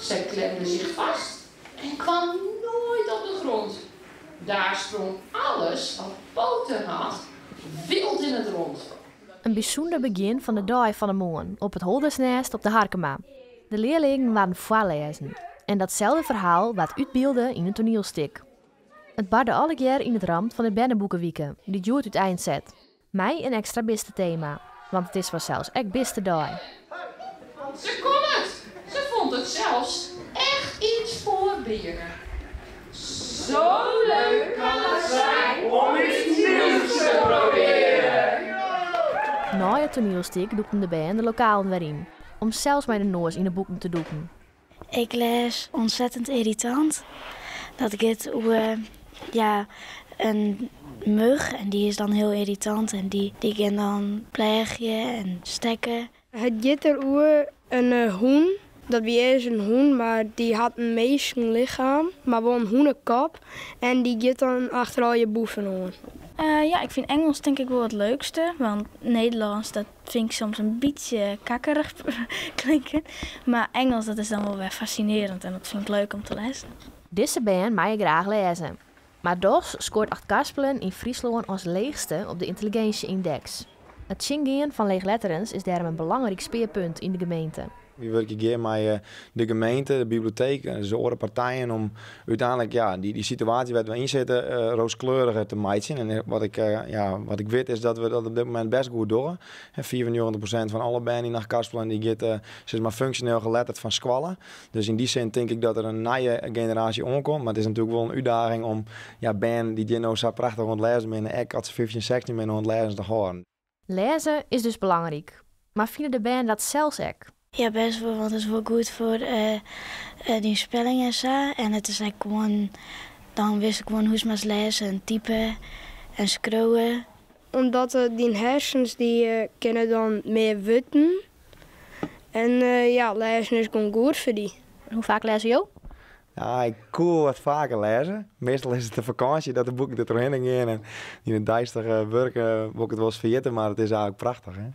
Zij klemde zich vast en kwam nooit op de grond. Daar sprong alles wat poten had, wild in het rond. Een bijzonder begin van de dag van de morgen op het Holdersnest op de Harkema. De leerlingen waren voorlezen en datzelfde verhaal werd uitbeelden in een toneelstuk. Het barde alle keer in het ramt van de Bennenboekenwieken, die duurt uiteindelijk zet. Mij een extra beste thema, want het is vanzelfs echt beste dag. Ze kon het! Ze vond het zelfs echt iets voor beren. Zo leuk kan het zijn om iets nieuws te proberen! Na het toneelstuk doekten de band de lokalen weer in, om zelfs met de noos in de boeken te doeken. Ik lees ontzettend irritant. Dat gaat over een mug en die is dan heel irritant en die kan dan plegen en stekken. Het gaat erover een hoen. Dat is een hoen, maar die had een meestal lichaam, maar wel een hoenenkop. En die gaat dan achter al je boeven aan. Ik vind Engels denk ik wel het leukste, want Nederlands dat vind ik soms een beetje kakkerig klinken. Maar Engels dat is dan wel weer fascinerend en dat vind ik leuk om te lezen. Deze band mag je graag lezen. Maar DOS scoort 8 Kaspelen in Friesland als leegste op de intelligentieindex. Het zingen van leegletterens is daarom een belangrijk speerpunt in de gemeente. We werken hier met de gemeente, de bibliotheek, de andere partijen om uiteindelijk die situatie waar we in zitten rooskleuriger te maken. En wat ik weet is dat we dat op dit moment best goed doen. 94% van alle banden naar Kaspelen die gaat maar functioneel geletterd van squallen. Dus in die zin denk ik dat er een nieuwe generatie omkomt. Maar het is natuurlijk wel een uitdaging om banden die nou zo prachtig ontlezen zijn, ook als ze 15, 16 zijn ontlezen te horen. Lezen is dus belangrijk. Maar vinden de band dat zelfs ook? Ja, best wel, want het is wel goed voor die spelling en zo. En het is eigenlijk gewoon, dan wist ik gewoon hoe ze maar lezen en typen en scrollen. Omdat die hersens die kunnen dan meer witten. En lezen is gewoon goed voor die. Hoe vaak lees je? Ja, ik kon wat vaker lezen. Meestal is het de vakantie dat de boeken er doorheen gaan. En in het duistere werken wil ik het wel eens vergeten, maar het is eigenlijk prachtig. Hè?